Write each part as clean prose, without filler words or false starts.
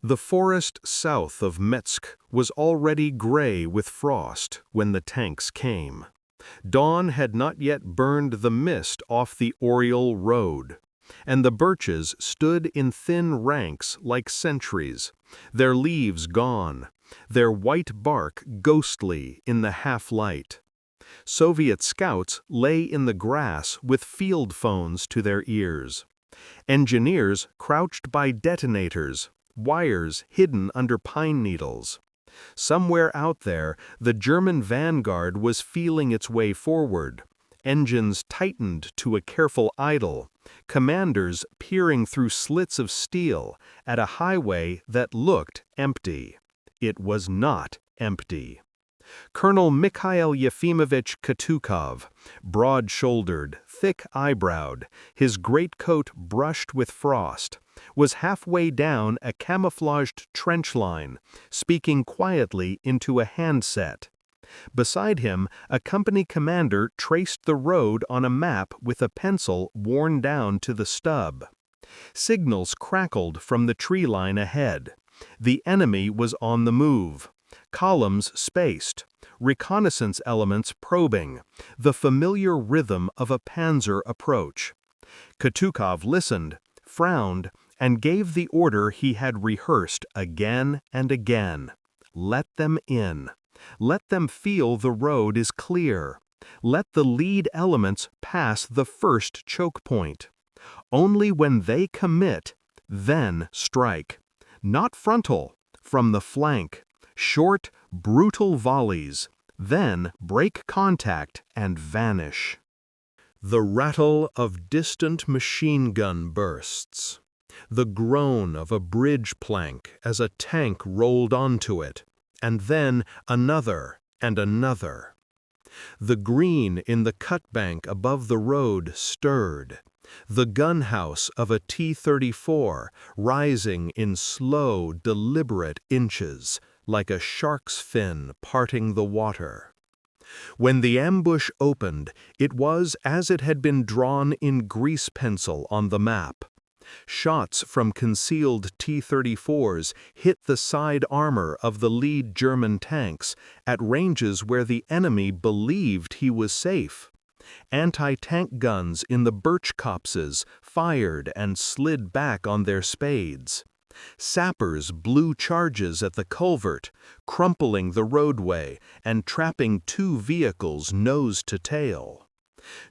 The forest south of Mtsensk was already gray with frost when the tanks came. Dawn had not yet burned the mist off the Oriel road, and the birches stood in thin ranks like sentries, their leaves gone, their white bark ghostly in the half-light. Soviet scouts lay in the grass with field phones to their ears. Engineers crouched by detonators, wires hidden under pine needles. Somewhere out there, the German vanguard was feeling its way forward, engines tightened to a careful idle, commanders peering through slits of steel at a highway that looked empty. It was not empty. Colonel Mikhail Katukov, broad-shouldered, thick-eyebrowed, his greatcoat brushed with frost, was halfway down a camouflaged trench line, speaking quietly into a handset. Beside him, a company commander traced the road on a map with a pencil worn down to the stub. Signals crackled from the tree line ahead. The enemy was on the move. Columns spaced, reconnaissance elements probing, the familiar rhythm of a panzer approach. Katukov listened, frowned, and gave the order he had rehearsed again and again. Let them in. Let them feel the road is clear. Let the lead elements pass the first choke point. Only when they commit, then strike. Not frontal, from the flank. Short, brutal volleys, then break contact and vanish. The rattle of distant machine gun bursts. The groan of a bridge plank as a tank rolled onto it, and then another and another. The green in the cut bank above the road stirred. The gun house of a T-34 rising in slow, deliberate inches, like a shark's fin parting the water. When the ambush opened, it was as it had been drawn in grease pencil on the map. Shots from concealed T-34s hit the side armor of the lead German tanks at ranges where the enemy believed he was safe. Anti-tank guns in the birch copses fired and slid back on their spades. Sappers blew charges at the culvert, crumpling the roadway and trapping two vehicles nose to tail.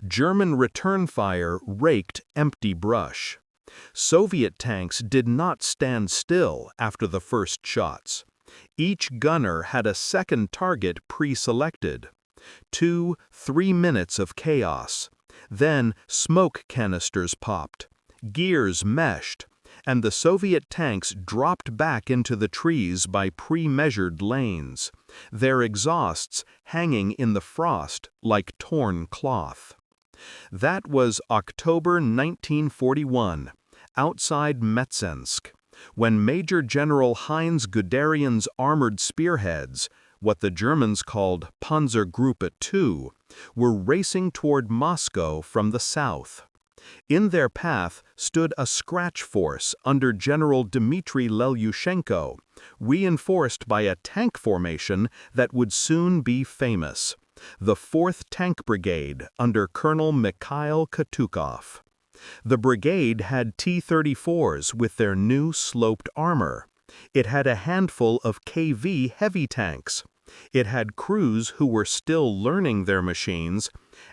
German return fire raked empty brush. Soviet tanks did not stand still after the first shots. Each gunner had a second target pre-selected. 2-3 minutes of chaos. Then smoke canisters popped, gears meshed, and the Soviet tanks dropped back into the trees by pre-measured lanes, their exhausts hanging in the frost like torn cloth. That was October 1941, outside Mtsensk, when Major General Heinz Guderian's armored spearheads, what the Germans called Panzergruppe II, were racing toward Moscow from the south. In their path stood a scratch force under General Dmitry Lelushenko, reinforced by a tank formation that would soon be famous, the 4th Tank Brigade under Colonel Mikhail Katukov. The brigade had T-34s with their new sloped armor. It had a handful of KV heavy tanks. It had crews who were still learning their machines,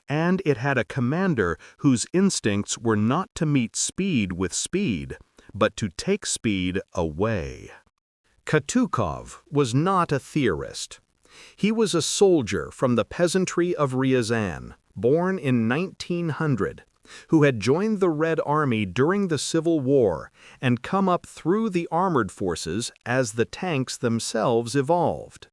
and it had a commander whose instincts were not to meet speed with speed, but to take speed away. Katukov was not a theorist. He was a soldier from the peasantry of Ryazan, born in 1900, who had joined the Red Army during the Civil War and come up through the armored forces as the tanks themselves evolved.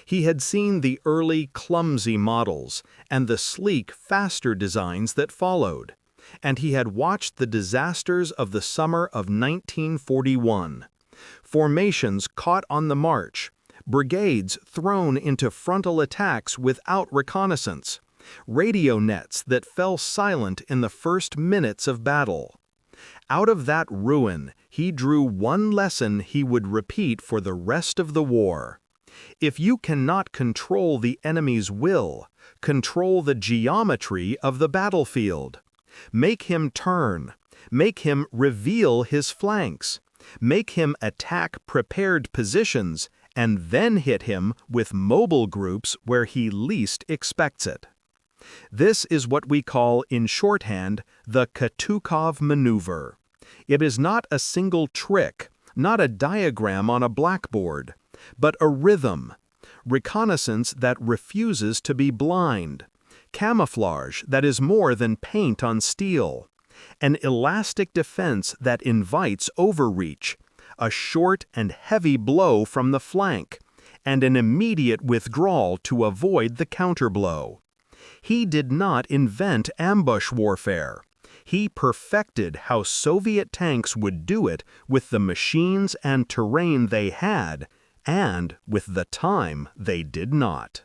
He had seen the early clumsy models and the sleek, faster designs that followed, and he had watched the disasters of the summer of 1941. Formations caught on the march, brigades thrown into frontal attacks without reconnaissance, radio nets that fell silent in the first minutes of battle. Out of that ruin, he drew one lesson he would repeat for the rest of the war. If you cannot control the enemy's will, control the geometry of the battlefield. Make him turn. Make him reveal his flanks. Make him attack prepared positions, and then hit him with mobile groups where he least expects it. This is what we call in shorthand the Katukov maneuver. It is not a single trick, not a diagram on a blackboard, but a rhythm, reconnaissance that refuses to be blind, camouflage that is more than paint on steel, an elastic defense that invites overreach, a short and heavy blow from the flank, and an immediate withdrawal to avoid the counterblow. He did not invent ambush warfare. He perfected how Soviet tanks would do it with the machines and terrain they had, and with the time they did not.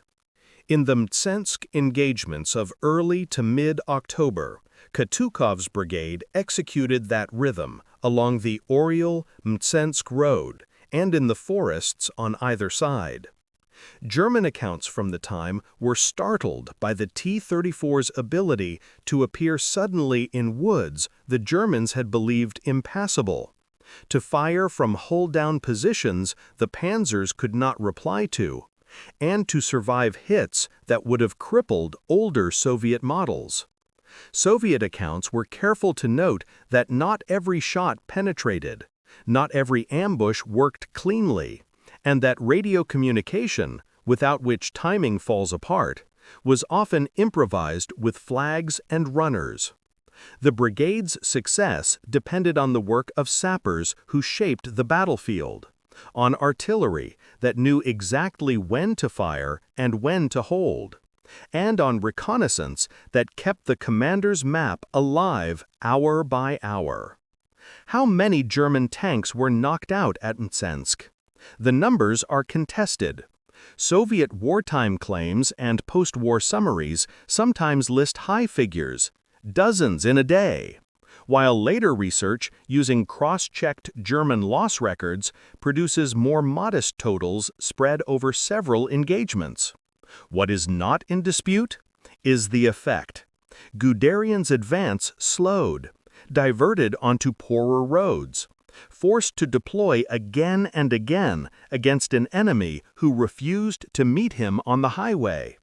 In the Mtsensk engagements of early to mid-October, Katukov's brigade executed that rhythm along the Oryol-Mtsensk road and in the forests on either side. German accounts from the time were startled by the T-34's ability to appear suddenly in woods the Germans had believed impassable, to fire from hull-down positions the Panzers could not reply to, and to survive hits that would have crippled older Soviet models. Soviet accounts were careful to note that not every shot penetrated, not every ambush worked cleanly, and that radio communication, without which timing falls apart, was often improvised with flags and runners. The brigade's success depended on the work of sappers who shaped the battlefield, on artillery that knew exactly when to fire and when to hold, and on reconnaissance that kept the commander's map alive hour by hour. How many German tanks were knocked out at Mtsensk? The numbers are contested. Soviet wartime claims and post-war summaries sometimes list high figures, dozens in a day, while later research using cross-checked German loss records produces more modest totals spread over several engagements. What is not in dispute is the effect. Guderian's advance slowed, diverted onto poorer roads, forced to deploy again and again against an enemy who refused to meet him on the highway.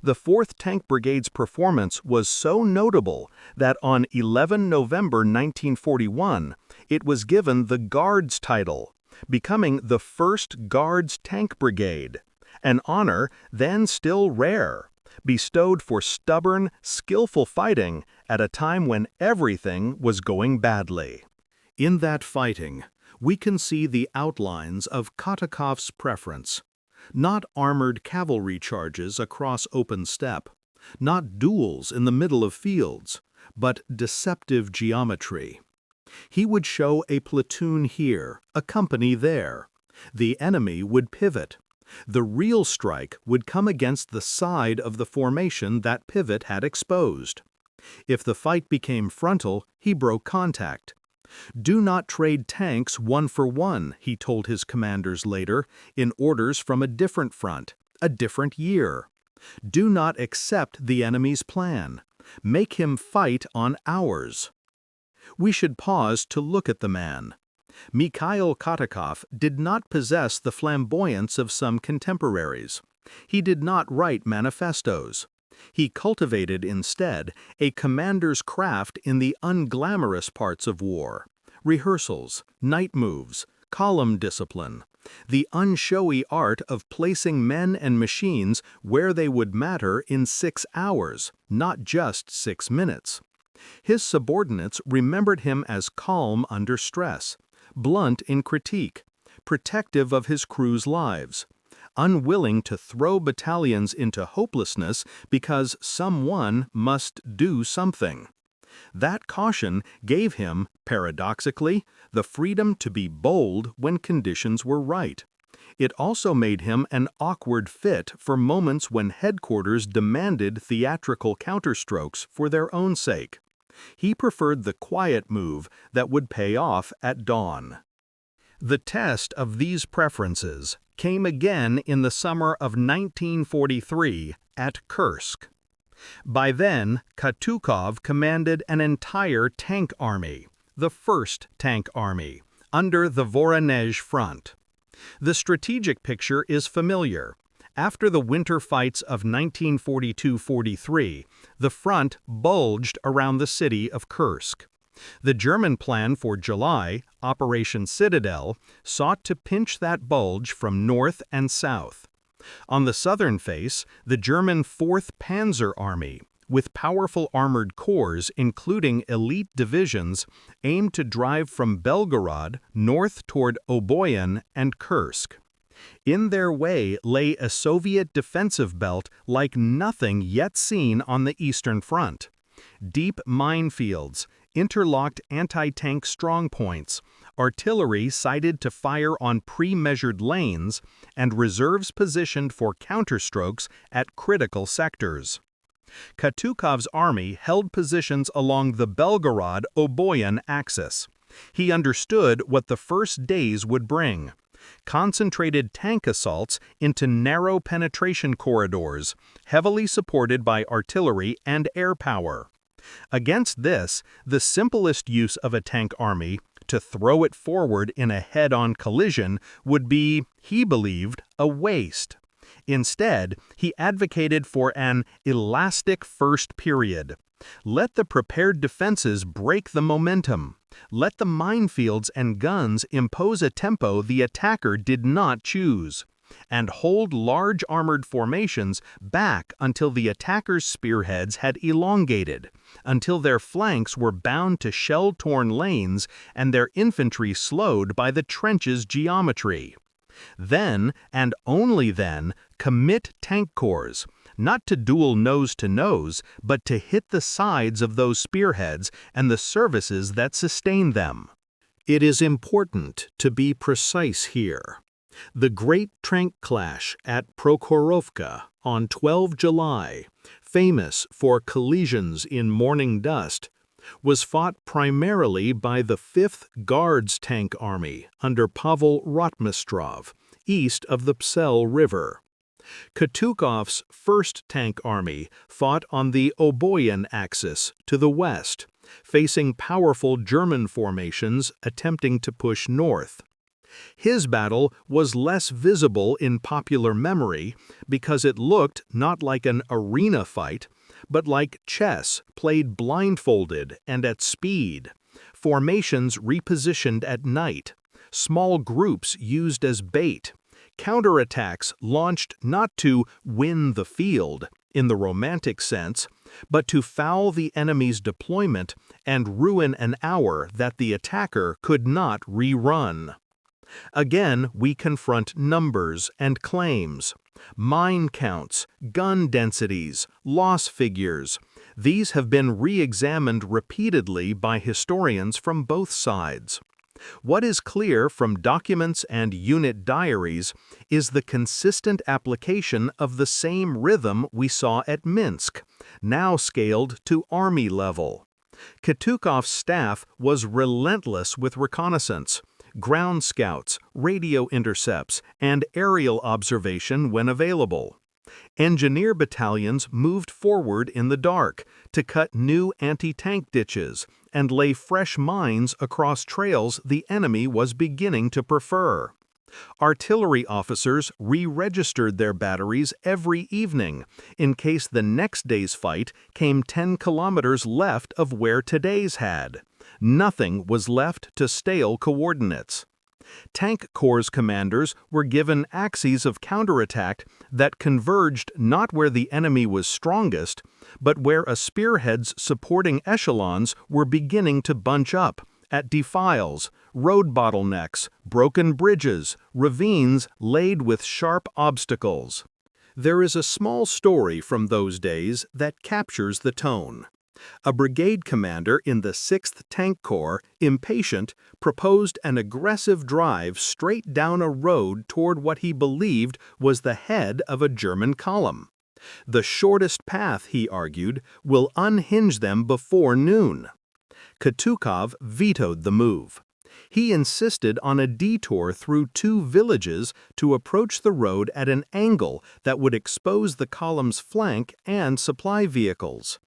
The 4th Tank Brigade's performance was so notable that on 11 November 1941, it was given the Guards title, becoming the first Guards Tank Brigade, an honor then still rare, bestowed for stubborn, skillful fighting at a time when everything was going badly. In that fighting, we can see the outlines of Katukov's preference. Not armored cavalry charges across open steppe, not duels in the middle of fields, but deceptive geometry. He would show a platoon here, a company there. The enemy would pivot. The real strike would come against the side of the formation that pivot had exposed. If the fight became frontal, he broke contact. Do not trade tanks one for one, he told his commanders later, in orders from a different front, a different year. Do not accept the enemy's plan. Make him fight on ours. We should pause to look at the man. Mikhail Katukov did not possess the flamboyance of some contemporaries. He did not write manifestos. He cultivated instead a commander's craft in the unglamorous parts of war, rehearsals, night moves, column discipline, the unshowy art of placing men and machines where they would matter in 6 hours, not just 6 minutes. His subordinates remembered him as calm under stress, blunt in critique, protective of his crew's lives, unwilling to throw battalions into hopelessness because someone must do something. That caution gave him, paradoxically, the freedom to be bold when conditions were right. It also made him an awkward fit for moments when headquarters demanded theatrical counterstrokes for their own sake. He preferred the quiet move that would pay off at dawn. The test of these preferences came again in the summer of 1943 at Kursk. By then, Katukov commanded an entire tank army, the First Tank Army, under the Voronezh Front. The strategic picture is familiar. After the winter fights of 1942-43, the front bulged around the city of Kursk. The German plan for July, Operation Citadel, sought to pinch that bulge from north and south. On the southern face, the German 4th Panzer Army, with powerful armored corps including elite divisions, aimed to drive from Belgorod north toward Oboyan and Kursk. In their way lay a Soviet defensive belt like nothing yet seen on the Eastern Front. Deep minefields, interlocked anti-tank strongpoints, artillery sighted to fire on pre-measured lanes, and reserves positioned for counterstrokes at critical sectors. Katukov's army held positions along the Belgorod-Oboyan axis. He understood what the first days would bring: concentrated tank assaults into narrow penetration corridors, heavily supported by artillery and air power. Against this, the simplest use of a tank army, to throw it forward in a head-on collision, would be, he believed, a waste. Instead, he advocated for an elastic first period. Let the prepared defenses break the momentum. Let the minefields and guns impose a tempo the attacker did not choose. And hold large armored formations back until the attacker's spearheads had elongated, until their flanks were bound to shell-torn lanes and their infantry slowed by the trench's geometry. Then, and only then, commit tank corps, not to duel nose-to-nose, but to hit the sides of those spearheads and the services that sustain them. It is important to be precise here. The Great Tank Clash at Prokhorovka on 12 July, famous for collisions in morning dust, was fought primarily by the 5th Guards Tank Army under Pavel Rotmistrov, east of the Psel River. Katukov's 1st Tank Army fought on the Oboyan axis to the west, facing powerful German formations attempting to push north. His battle was less visible in popular memory because it looked not like an arena fight, but like chess played blindfolded and at speed, formations repositioned at night, small groups used as bait, counterattacks launched not to win the field, in the romantic sense, but to foul the enemy's deployment and ruin an hour that the attacker could not rerun. Again, we confront numbers and claims, mine counts, gun densities, loss figures. These have been re-examined repeatedly by historians from both sides. What is clear from documents and unit diaries is the consistent application of the same rhythm we saw at Minsk, now scaled to army level. Katukov's staff was relentless with reconnaissance, ground scouts, radio intercepts, and aerial observation when available. Engineer battalions moved forward in the dark to cut new anti-tank ditches and lay fresh mines across trails the enemy was beginning to prefer. Artillery officers re-registered their batteries every evening in case the next day's fight came 10 kilometers left of where today's had. Nothing was left to stale coordinates. Tank Corps commanders were given axes of counterattack that converged not where the enemy was strongest, but where a spearhead's supporting echelons were beginning to bunch up, at defiles, road bottlenecks, broken bridges, ravines laid with sharp obstacles. There is a small story from those days that captures the tone. A brigade commander in the 6th Tank Corps, impatient, proposed an aggressive drive straight down a road toward what he believed was the head of a German column. The shortest path, he argued, will unhinge them before noon. Katukov vetoed the move. He insisted on a detour through 2 villages to approach the road at an angle that would expose the column's flank and supply vehicles.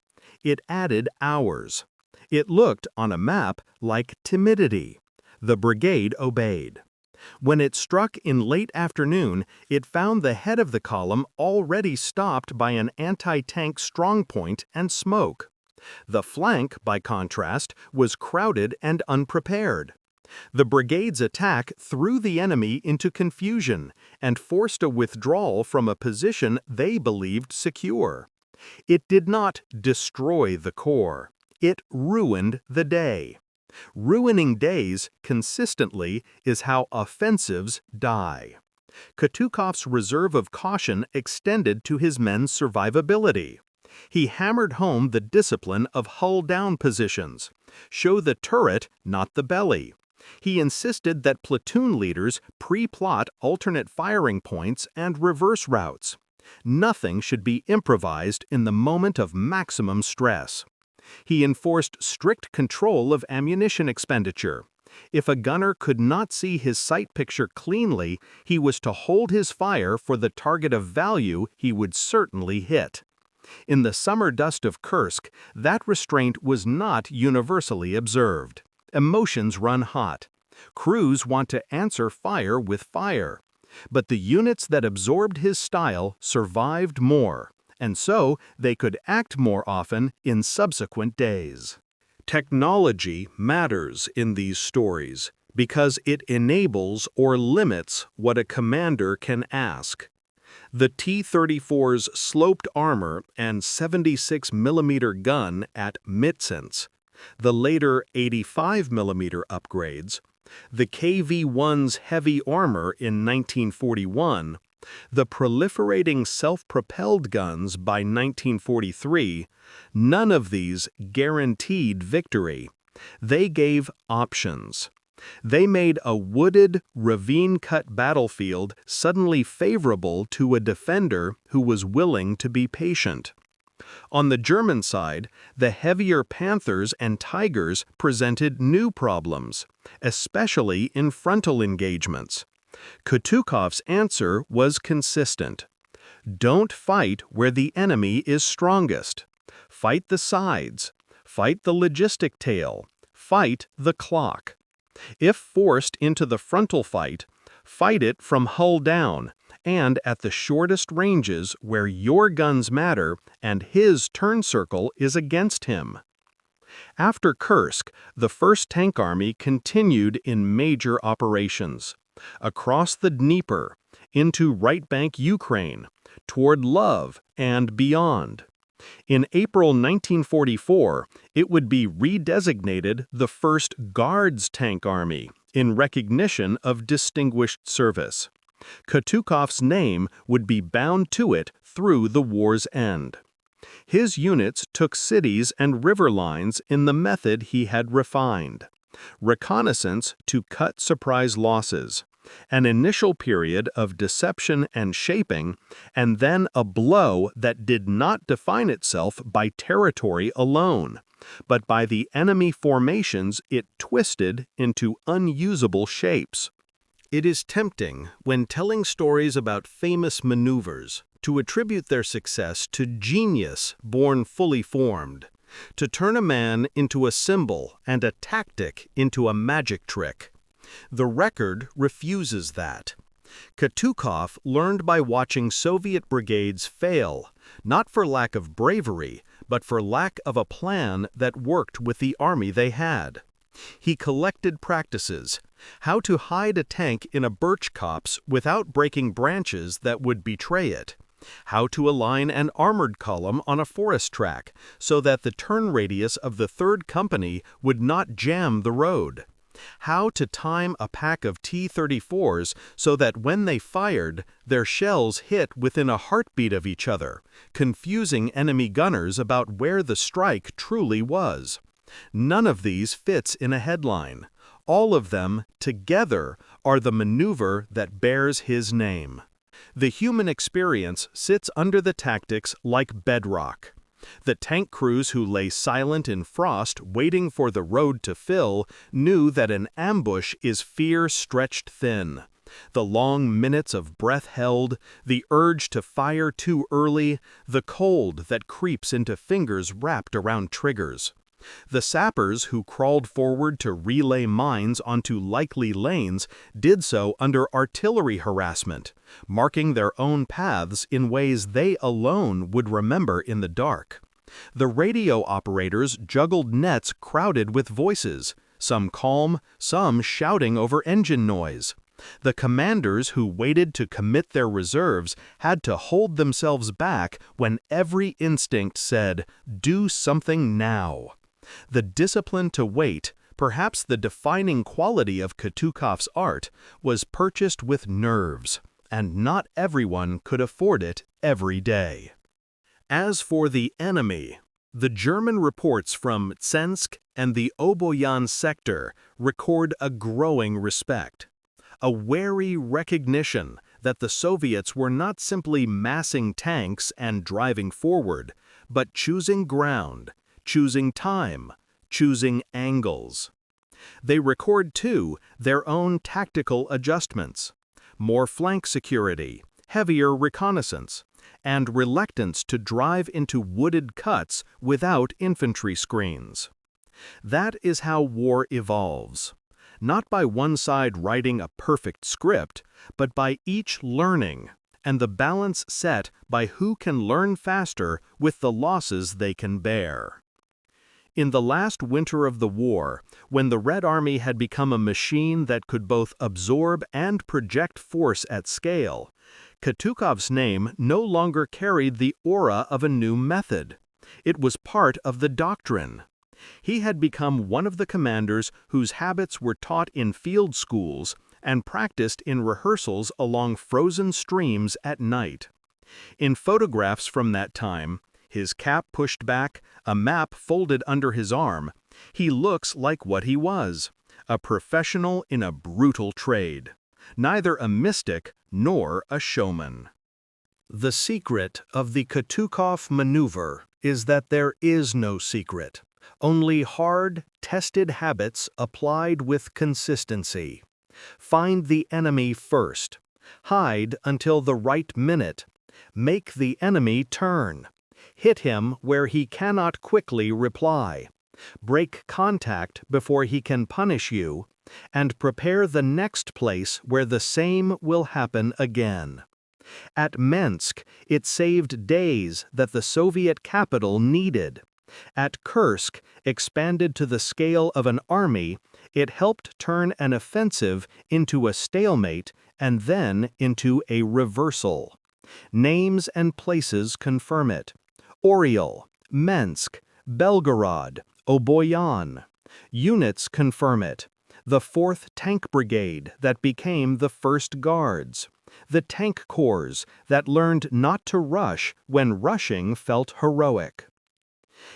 It added hours. It looked, on a map, like timidity. The brigade obeyed. When it struck in late afternoon, it found the head of the column already stopped by an anti-tank strongpoint and smoke. The flank, by contrast, was crowded and unprepared. The brigade's attack threw the enemy into confusion and forced a withdrawal from a position they believed secure. It did not destroy the corps. It ruined the day. Ruining days, consistently, is how offensives die. Katukov's reserve of caution extended to his men's survivability. He hammered home the discipline of hull-down positions. Show the turret, not the belly. He insisted that platoon leaders pre-plot alternate firing points and reverse routes. Nothing should be improvised in the moment of maximum stress. He enforced strict control of ammunition expenditure. If a gunner could not see his sight picture cleanly, he was to hold his fire for the target of value he would certainly hit. In the summer dust of Kursk, that restraint was not universally observed. Emotions run hot. Crews want to answer fire with fire. But the units that absorbed his style survived more, and so they could act more often in subsequent days. Technology matters in these stories because it enables or limits what a commander can ask. The T-34's sloped armor and 76mm gun at Mtsensk, the later 85mm upgrades, the KV-1's heavy armor in 1941, the proliferating self-propelled guns by 1943, none of these guaranteed victory. They gave options. They made a wooded, ravine-cut battlefield suddenly favorable to a defender who was willing to be patient. On the German side, the heavier Panthers and Tigers presented new problems, especially in frontal engagements. Katukov's answer was consistent. Don't fight where the enemy is strongest. Fight the sides. Fight the logistic tail. Fight the clock. If forced into the frontal fight, fight it from hull down and at the shortest ranges where your guns matter and his turn circle is against him. After Kursk, the 1st Tank Army continued in major operations. Across the Dnieper, into right bank Ukraine, toward Love and beyond. In April 1944, it would be redesignated the 1st Guards Tank Army in recognition of distinguished service. Katukov's name would be bound to it through the war's end. His units took cities and river lines in the method he had refined. Reconnaissance to cut surprise losses, an initial period of deception and shaping, and then a blow that did not define itself by territory alone, but by the enemy formations it twisted into unusable shapes. It is tempting, when telling stories about famous maneuvers, to attribute their success to genius born fully formed, to turn a man into a symbol and a tactic into a magic trick. The record refuses that. Katukov learned by watching Soviet brigades fail, not for lack of bravery, but for lack of a plan that worked with the army they had. He collected practices: how to hide a tank in a birch copse without breaking branches that would betray it, how to align an armored column on a forest track so that the turn radius of the 3rd Company would not jam the road, how to time a pack of T-34s so that when they fired, their shells hit within a heartbeat of each other, confusing enemy gunners about where the strike truly was. None of these fits in a headline. All of them, together, are the maneuver that bears his name. The human experience sits under the tactics like bedrock. The tank crews who lay silent in frost waiting for the road to fill knew that an ambush is fear stretched thin. The long minutes of breath held, the urge to fire too early, the cold that creeps into fingers wrapped around triggers. The sappers who crawled forward to relay mines onto likely lanes did so under artillery harassment, marking their own paths in ways they alone would remember in the dark. The radio operators juggled nets crowded with voices, some calm, some shouting over engine noise. The commanders who waited to commit their reserves had to hold themselves back when every instinct said, "Do something now." The discipline to wait, perhaps the defining quality of Katukov's art, was purchased with nerves, and not everyone could afford it every day. As for the enemy, the German reports from Mtsensk and the Oboyan sector record a growing respect, a wary recognition that the Soviets were not simply massing tanks and driving forward, but choosing ground, choosing time, choosing angles. They record, too, their own tactical adjustments, more flank security, heavier reconnaissance, and reluctance to drive into wooded cuts without infantry screens. That is how war evolves, not by one side writing a perfect script, but by each learning, and the balance set by who can learn faster with the losses they can bear. In the last winter of the war, when the Red Army had become a machine that could both absorb and project force at scale, Katukov's name no longer carried the aura of a new method. It was part of the doctrine. He had become one of the commanders whose habits were taught in field schools and practiced in rehearsals along frozen streams at night. In photographs from that time, his cap pushed back, a map folded under his arm, he looks like what he was, a professional in a brutal trade, neither a mystic nor a showman. The secret of the Katukov maneuver is that there is no secret, only hard, tested habits applied with consistency. Find the enemy first. Hide until the right minute. Make the enemy turn. Hit him where he cannot quickly reply. Break contact before he can punish you, and prepare the next place where the same will happen again. At Mtsensk, it saved days that the Soviet capital needed. At Kursk, expanded to the scale of an army, it helped turn an offensive into a stalemate and then into a reversal. Names and places confirm it. Oriel, Mtsensk, Belgorod, Oboyan. Units confirm it. The 4th Tank Brigade that became the 1st Guards. The tank corps that learned not to rush when rushing felt heroic.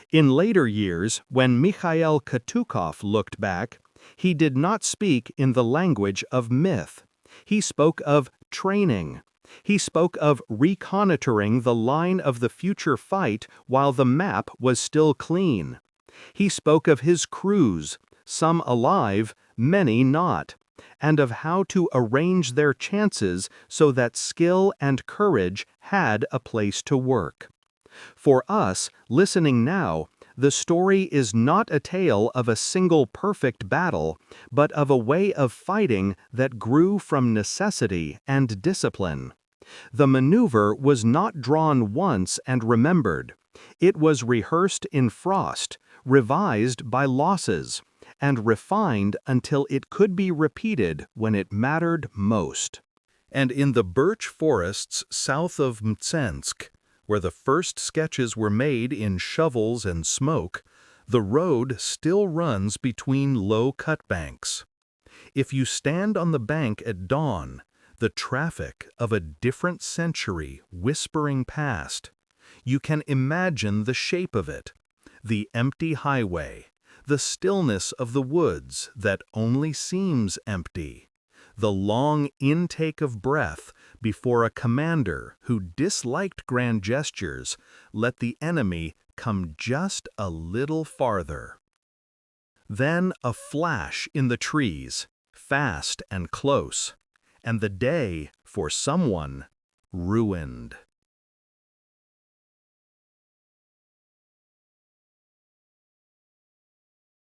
In later years, when Mikhail Katukov looked back, he did not speak in the language of myth. He spoke of training. He spoke of reconnoitering the line of the future fight while the map was still clean. He spoke of his crews, some alive, many not, and of how to arrange their chances so that skill and courage had a place to work. For us, listening now, the story is not a tale of a single perfect battle, but of a way of fighting that grew from necessity and discipline. The maneuver was not drawn once and remembered. It was rehearsed in frost, revised by losses, and refined until it could be repeated when it mattered most. And in the birch forests south of Mtsensk, where the first sketches were made in shovels and smoke, the road still runs between low cut banks. If you stand on the bank at dawn, the traffic of a different century whispering past, you can imagine the shape of it, the empty highway, the stillness of the woods that only seems empty, the long intake of breath before a commander who disliked grand gestures let the enemy come just a little farther. Then a flash in the trees, fast and close, and the day, for someone, ruined.